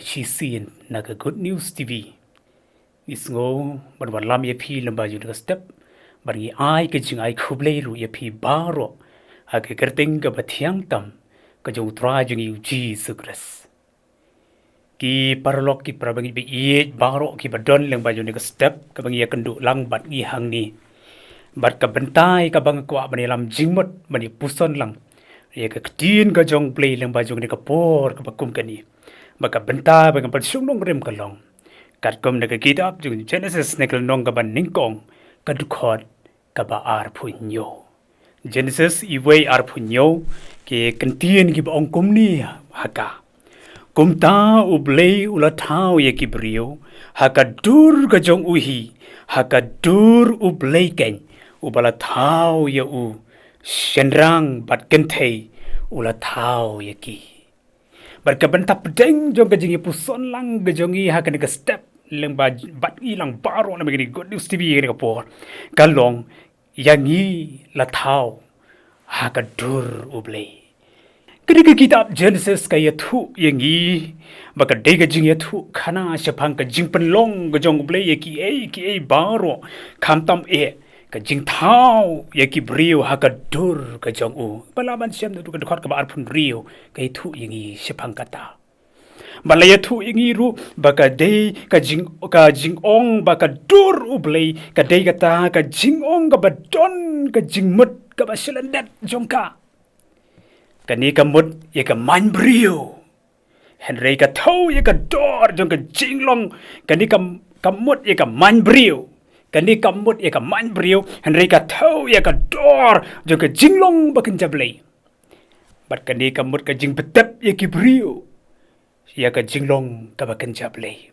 ชีซีนนัก Good News TV นิสโง่บันวันลำยาพีลำบากอยู่ในสเต็ปบันยี่ไอก็จึงไอคุบเลยรู้ยาพีบาร์โรหากกระติงกับเทียงต่ำก็จงตราจงยูจีสุคริสกีปารลอกกีประบังยีไปเอ็ดบาร์โรกีบัดดอนลำบากอยู่ในสเต็ปกับบังยีกันดูลังบัดยี่หังนี้บัดกับบันตายกับบังกว่าบันยี่ลำจิงมดบันยี่ปุษนลังยากเตียนก็จงเปลยลำบากอยู่ในกระโปร์กับกุมกันนี้baka benta baka persungdong rem kalong katkom na kitab jung Genesis na kalong ka ningkong kadukot kaba arpunyo Genesis iwei arpunyo ke Kantien ki baong kumni haka kumta U Blei ulatao ye kibrio haka dur ka jong uhi haka dur U Blei Kane ubalatao ye u shenrang bat Kynthei ulatao ye ki berkebenta pedeng jong ke jingpuson lang ke jongi hakan ke step leng bat ilang baro na begini Good News TV ke por kalong yangi latau hakan dur U Blei ketika kitab Genesis kaya thu yangi baka dega jing ya thu khana shapang ke jing penlong ke jong U Blei ki ai baro kamtam ke jingthmu ye ki brio hakadur ke jong u bala Banshim tu ke dekat ke bar pun rio ke thu yangi shapang kata bala ya thu yangi ru baka dei ka jing ong baka dur U Blei ka dei kata ka jing ong ka badon ka jingmut ka basilandet jongka kani ka mut ye ka man brio henry ka thau ye ka dor jong ka jinglong kani ka mut ye ka man brio kani kamut ya ka man brio henry ka thau ya ka dor jo ka jinglong bakin jablei bat kani kamut ka jing betep ya ki brio ya ka jinglong ka bakin jablei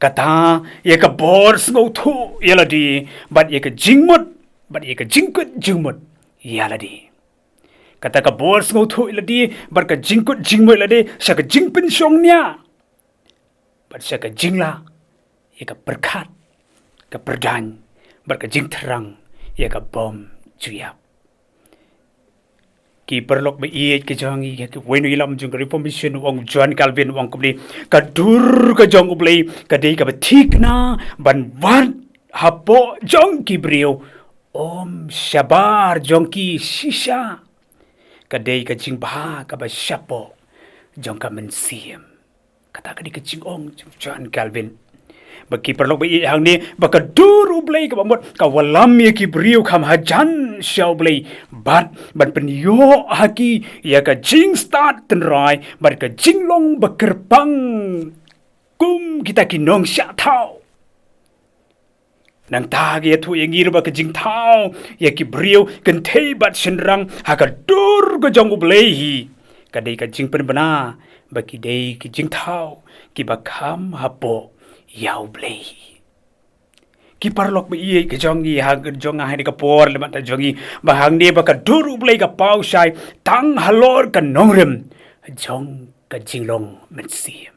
kata ya ka bor sngau thu ya ladi bat ya ka jingmut bat ya ka jingkut jingmut ya ladi kata ka bor sngau thu ladi bat ka jingkut jingmut ladi sa ka jingpin songnya bat sa ka jingla ya ka berkat keperdan berkejing terang ya ka bom juyap ki perlok be iet ke jongi ke wenu ilam jung reformation wong John Calvin wong kumni ka dur ka jong U Blei ka dei ka batikna ban wan hapo jong ki brio om shabar jong ki shisha ka dei ka jingba ka ba shapo jong ka mynsiem kata ka di ka jing ong John Calvin bagi perlok be hang ni baka dur U Blei ka bamot ka walam ye ki brio kham hajan shau Blei ban penyo haki ya ka jing start tenrai bat ka jinglong bekerpang kum kita kinong sya thau nang ta ge thu ye ngir ba ka jing thau ya ki brio Kynthei bat shenrang ha ka dur ka jong U Blei hi ka dei ka jing pen bana ba ki dei ki jing thau ki ba kham hapo ya U Blei ki parlok be iei ke jongi ha jong ha ni ka por le mata jongi bahang ni ba ka dur U Blei ka pau shai tang halor ka nongrem jong ka jinglong mynsiem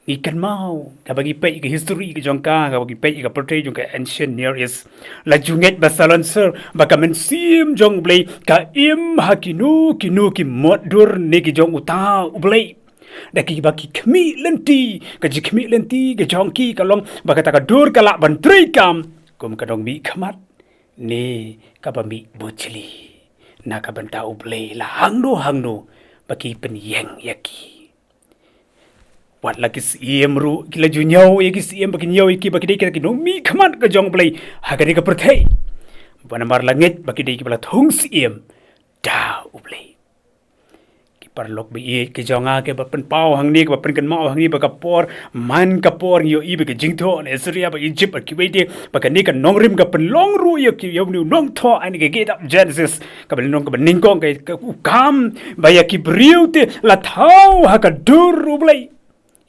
ni kan mau ka bagi pe ke history ke jong ka bagi pe ka portray jong ka ancient near east la junget basalon sir ba ka mynsiem jong U Blei ka im hakinu kinu ki mod dur ni ki jong uta U Blei daki baki kemi lenti ka jikmi lenti ke jongki kalong bakata ka dur kala bantri kam kum kadong mi khamat ne ka bami bochli na ka banta U Blei la hangno baki pen yeng yaki wat laki siem ru kila junyau yaki siem baki nyau yaki baki dei ki no mi khamat ka jong Blei ha ka dei ka perthei banamar langit baki dei ki bala thung siem da U Blei parlok be e ke jonga ke bapen pau hang ni ke bapen kan mau hang ni ba kapor man kapor yo i be ke jingtho ne Syria ba Egypt ki wei de ba kan ni kan nongrim ka pen long ru yo ki yo nu nong tho ani ke kitab Genesis ka ben nong ka ben ningkong ke kam ba ya ki brio te la thau ha ka dur U Blei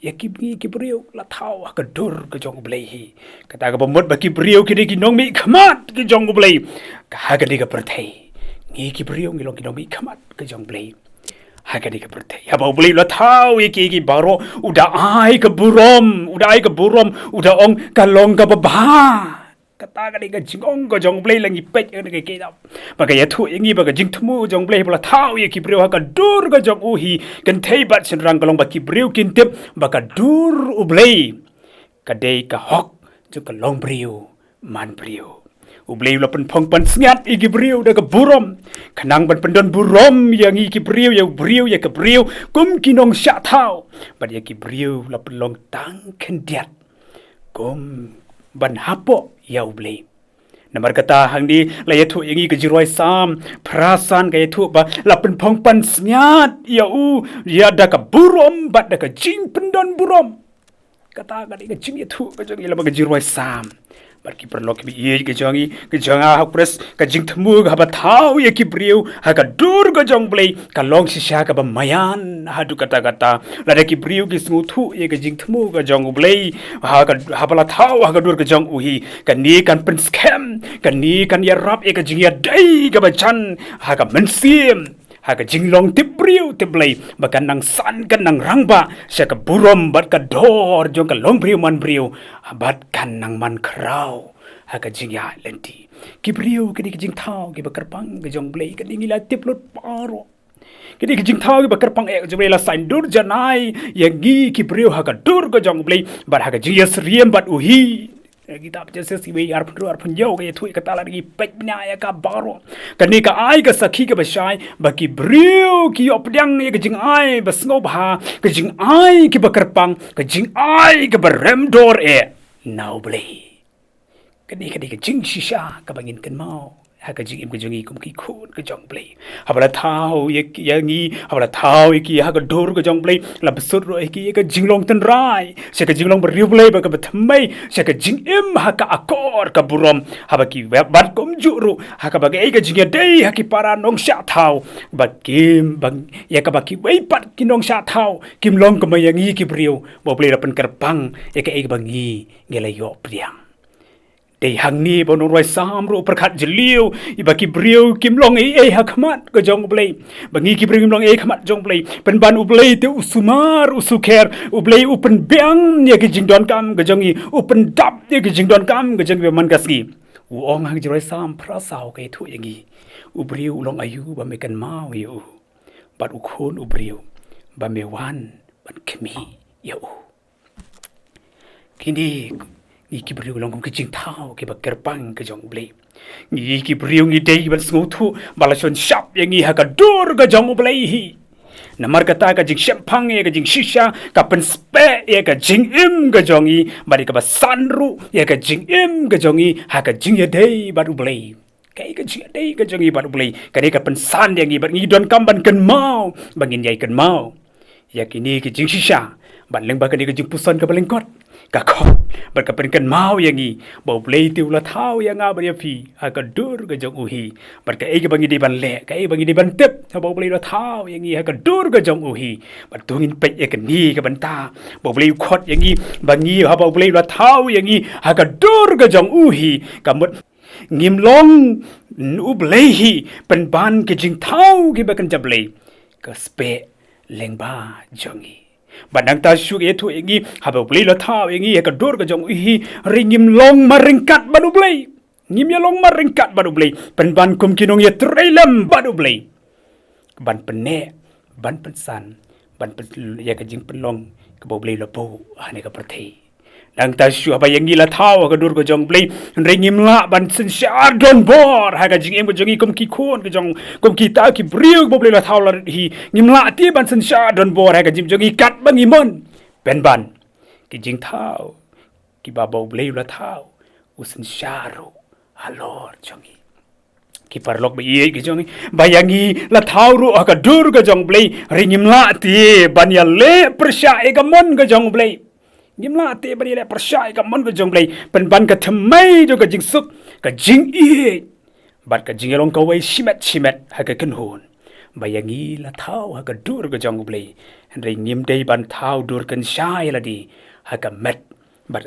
ya ki brio la thau ha ka dur ka jong U Blei hi kata ka bomot ba ki brio ki de ki nong mi khamat ki jong U Blei ka ha ka de ka perthei ngi ki brio ngi long ki nong mi khamat ka jong Blei hagani ka perthei haba U Blei la thau ye ki baro uda ai ka burom uda ong ka long ka ba kata ka ka jingong ka jong blei langi pek ka ke dap ba ka yathu yangi ba ka jingthmu jong blei bla thau ye ki breu ha ka dur ka jong uhi kan thei bat sin rang kalong ba ki breu kin tip ba ka dur U Blei ka dei ka hok ju ka long breu man breu U Blei la pen phong pan sngat I ki breu da ka burom khnang ban pendon burom yang I ki breu ya breu ya ka breu kum kinong sha thau ba ya ki breu la pen long tang kendiat kum ban hapo ya U Blei Namar kata hang di la yathu yangi ka Jyrwa sam perasan ka yathu ba la pen phong pan sngat ya u ya da ka burom bat da ka jing pendon burom kata ka di ka jing yathu ka jong ila ba ka Jyrwa sam bar ki perlo ki ye ka jongi ka jonga ha pres ka jingthmu ka ba thau ye ki breu ha ka dur ka jong blei ka long sisha ka ba mayan ha du kata la da ki breu ki smu thu ye ka jingthmu ka jong blei ha bala thau ha ka dur ka jong uhi ka ni kan pen scam ka ni kan iarap ye ka jingya dai ka ba chan ha ka mynsiem ha ka jinglong tip breu tip blei ba kan nang san kan nang rangba sya ka burom bat ka dor jong ka long breu man breu bat kan nang man krau ha ka jingya lenti ki breu ki jing thau ki ba karpang ka jong blei ka dingila tip lot paro ki jing thau ki ba karpang e jong blei la sain dur janai yangi ki breu ha ka dur ka jong blei bat ha ka jingya sriem bat uhi kita Jenesis iwei iarap yo ka yathu ka tala gi pek bnya ya ka baro kani ka ai ka sakhi ka basai baki breu ki opdyang ye ka jing ai ba sngewbha ka jing ai ki ba karpang ka jing ai ka ba remdor e now Blei kani ka jing shisha ka bangin kan mau ha ka jing im ka jongi kum ki khun ka jong Blei habala thau ye yangi habala thau ki ha ka dor ka jong Blei la besut ro ki ka jinglong ten rai se ka jinglong ber Blei ba ka thmai se ka jing im ha ka akor ka burom ha ba ki bat kom juru ha ka ba ka jing dei ha ki para nong sha thau ba kim bang ya ka ba ki wei pat ki nong sha thau kim long ka ma yangi ki breu bo Blei la pen karpang ya ka bangi ngela yo priang Dei hang ni bon roi sam ro perkhat jeliu ibaki breu kim long e ha khamat ka jong Blei bangi ki breu kim long e khamat jong Blei pen ban U Blei te usumar usuker U Blei upen biang ye ki jingdon kam ka jongi upen dap ye ki jingdon kam ka jong man kasgi u ong hang roi sam prasau ka thu yangi U breu long ayu ba me kan mau yu bat u khon U breu ba me wan ban khmi yu kini Ngi ki breu long ki jing thau ki ba kerpang ka jong Blei ngi ki breu ngi dei ban sngau thu balashon shap yangi ha ka dur ka jong Blei hi namar kata ka jing shempang ye ka jing shisha ka pen spe ye ka jing im ka jongi bari ka ba sanru ye ka jing im ka jongi ha ka jing ye dei ba U Blei kai ka jing dei ka jongi ba U Blei ka dei ka pen san yangi ba ngi don kam ban kan mau bangin yai kan mau ya kini ki jing shisha ban leng ba ka dei ka jingpuson ka ba lyngkot ka khot bar ka pen kan mau yangi bo Blei tu la thau yanga bar ya phi ha ka dur ka jong uhi bar ka ka bangi di ban le ka bangi di ban tep ha bo Blei la thau yangi ha ka dur ka jong uhi bar tungin pe ka ni ka ban ta bo Blei khot yangi bangi ha bo Blei la thau yangi ha ka dur ka jong uhi ka mut ngim long U Blei hi pen ban ke jing thau ki ba kan Blei ka spe lengba jongi Badang ta syuk itu ingi haba Blei la thau ingi ka dor ka jong hi ringim long maringkat badu Blei ngim ya long maringkat badu Blei pen ban kum kinong ya trailam badu Blei ban pene ban pensan ban pen ya ka jing penlong ka Blei la po ane ka perthei dang ta syuk haba yangi la thau ka dor ka jong Blei ringim la ban sin sha don bor ha ka jing em ka jong kum ki khon ka jong kum ki ta ki briu Blei la thau la hi ngim la ti ban sin sha don bor ha ka jing jong kat bangi mon pen ban ki jing thau ki ba Blei la thau usin sharu alor jongi ki parlok ba ye ki jongi bayangi la thau ru ka dur ka jong Blei ringim la ti ban ya le persha e ka mon ka jong Blei ngimla te bani le persai ka mon ka jong Blei pen ban ka thmai jo ka jing suk ka jing e bat ka jing long ka wei shimet ha ka kan hon bayangi la thau ha ka dur ka jong Blei re ngim dei ban thau dur kan shai la di ha ka met bat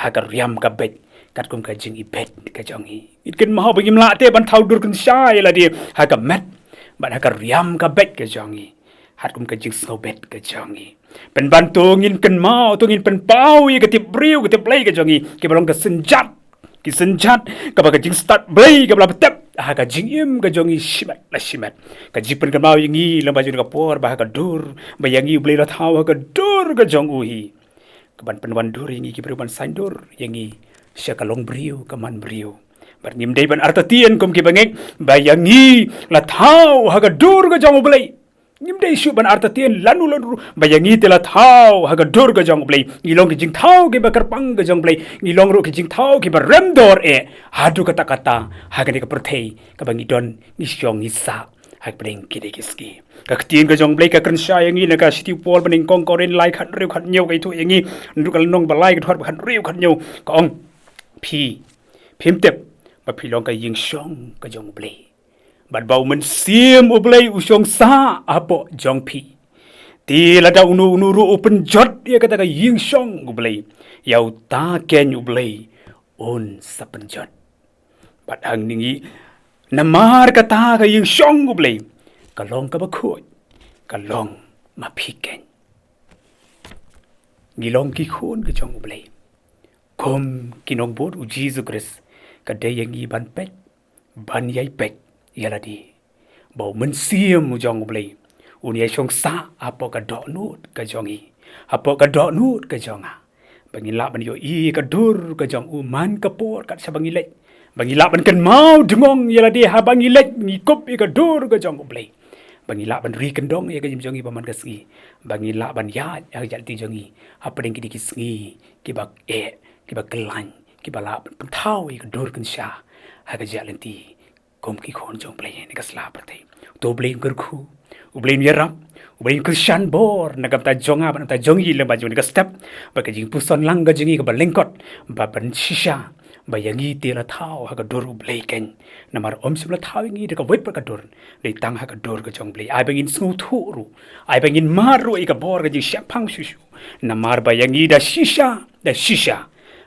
ha ka riam ka bet kat kum ka jing I bet ka jong hi it kan ma ba ngimla te ban thau dur kan shai la di ha ka met bat ha ka riam ka bet ka jong hi hat kum ka jing snow bet ka jong hi pen ban tungin kan mau tungin pen pau ye ka tip briu ka tip Blei ka jongi ke balong ka senjat ki senjat ka ba ka jing start blei ka bla tep ha ka jingim ka jongi shimat la shimat ka jipen ka mau yangi lamba jun ka por ba ka dur ba yangi blei la thau ka dur ka jong uhi ka ban penwan dur yangi ki peruban sandur yangi sya ka long briu ka man briu bar nim dei ban artatien kom ki bangek ba yangi la thau ha ka dur ka jong blei nim dei shu ban artatien lanu bayangi tela thau ha ga dur ga jong blei ngilong ki jing thau ki bakar pang ga jong blei ngilong ro ki jing thau ki bar rem dor hadu kata kata ha ga ni ka perthei ka bangi don ni syong ni sa ha breng ki de kiski ka ktien ga jong blei ka kan sha yangi na ka siti pol baning kong koren lai khat riu khat nyau kai thu yangi ndu kal nong ba lai ka thot khat riu khat nyau ka ong phi phim tep ba phi long ka ying syong ka jong blei Bad bau mynsiem U Blei usong sa apo jong pi. Ti lada unu ru open jot ia kata ka ying song U Blei. Yau ta ken U Blei on sa penjot. Bad hang ningi namar kata ka ying song U Blei. Kalong ka bakoi. Kalong mapiken. Ngilong ki khon ka jong U Blei. Kom kinong bod U Jisu Khrist ka dayangi ban pek ban yai pek ialah di bau mynsiem mu jong blei unia song sa apa ka dok nut ka jongi apa ka dok nut ka jonga bangila ban yo I ka dur ka jong man ka por kat sa bangilek bangila ban kan mau dengong ialah di ha bangilek ngikup I ka dur ka jong blei bangila ban ri kendong ia ka jim jongi paman ka sngi bangila ban ya jal ti jongi apa deng ki sngi ki bak ki bak kelan ki bala ban thau I ka dur kan sha ha ka jalenti kom ki khon jong blei ni ka sla pertai to blei gerkhu U Blei iarap U Blei Christian bor na ta jonga ban ta jongi le baju ni ka step ba ka jingpuson lang ka jingi ka ba lyngkot ba ban shisha ba yangi te la thau ha ka dor U Blei ken namar om sum la thau ngi de ka wet pa ka dor le tang ha ka dor ka jong blei ai bangin snu thu ru ai bangin maru I ka bor ka jing syapang shushu namar ba yangi da shisha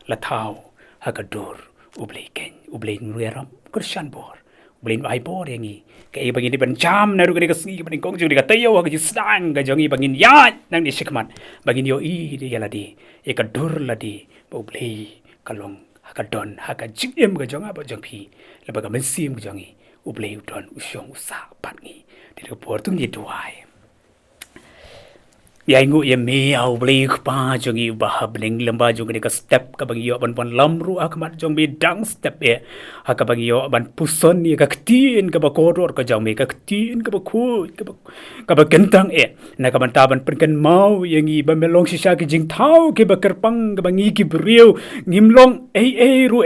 la thau ha ka dor U Blei ken U Blei iarap Christian bor Blin ai bor yangi kai bangin di Banshim na ru ka sngi bangin kong ju di ka tayo ka jisang ka jongi bangin ya nang ni sikmat bangin yo I di yala di e ka dur la di U Blei kalong ha ka don ha ka jingim ka jonga ba jong pi la ba ka mynsiem ka jongi U Blei don usyong usa pat ngi di ka por tung ni duai Yai ngu ye me au blei khpa jongi ba bling lamba jongi ka step ka bang yo ban lam ru akmat jong be dang step ha ka bang yo ban puson ni ka ktien ka ba kodor ka jong me ka ktien ka ba khu ka ba kentang na ka ban ta ban pen kan mau yangi ba melong sisa ki jing thau ki ba kerpang ka bang ki briu ngimlong ru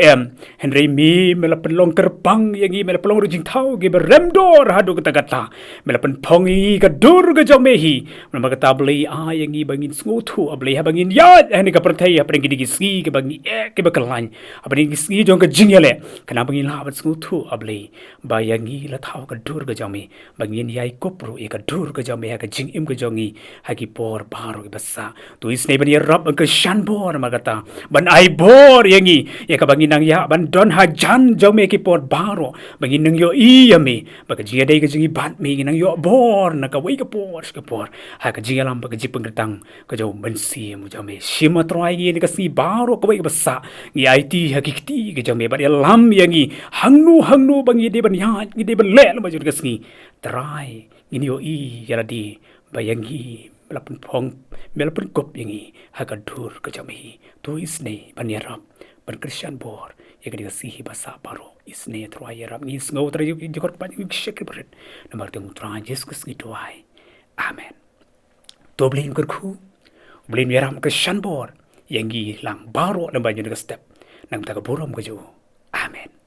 henry mi mela pelong kerpang yangi mela pelong ru jing thau ki ba remdor hadu kata kata mela pen pongi ka dur ka jong me hi ma ka ta blei yangi bangin sngu thu ablei ha bangin ya ani ka perthai ha pring ki ski ke bangi ke bakalan apni ski jong ka jingyale kana bangin la ba sngu thu ablei ba yangi la thau ka dur ka jami bangin yai kopru e ka dur ka jami ha ka jingim ka jongi ha ki por baru ki basa tu isne bani rab ka shan bor magata ban ai bor yangi e ka bangin nang ya ban don ha jan jome ki por baru bangin nang yo I yami ba ka jinga dei ka jingi bat mi nang yo bor na ka wei ka por ha ka jingalam ba ji pengertang ka jau mynsiem jau me shima troi ni ka si baro ka bai basa ngi IT hakikti ka jau me ba lam yangi hangnu bangi de ban ya ngi de ban le ma ju ka sngi trai ngi yo I yala di ba yangi melapun phong melapun kop yangi ha ka dur ka jau me tu isne ban yarap ban Christian bor ya ka si basa baro isne troi yarap ni sngo tra ju kor pa ngi shek bret namar te trai Jesus ngi toai amen to blin kerku blin yaram ke shanbor yangi lang baro lemba ju step nang ta ka borom ka ju amen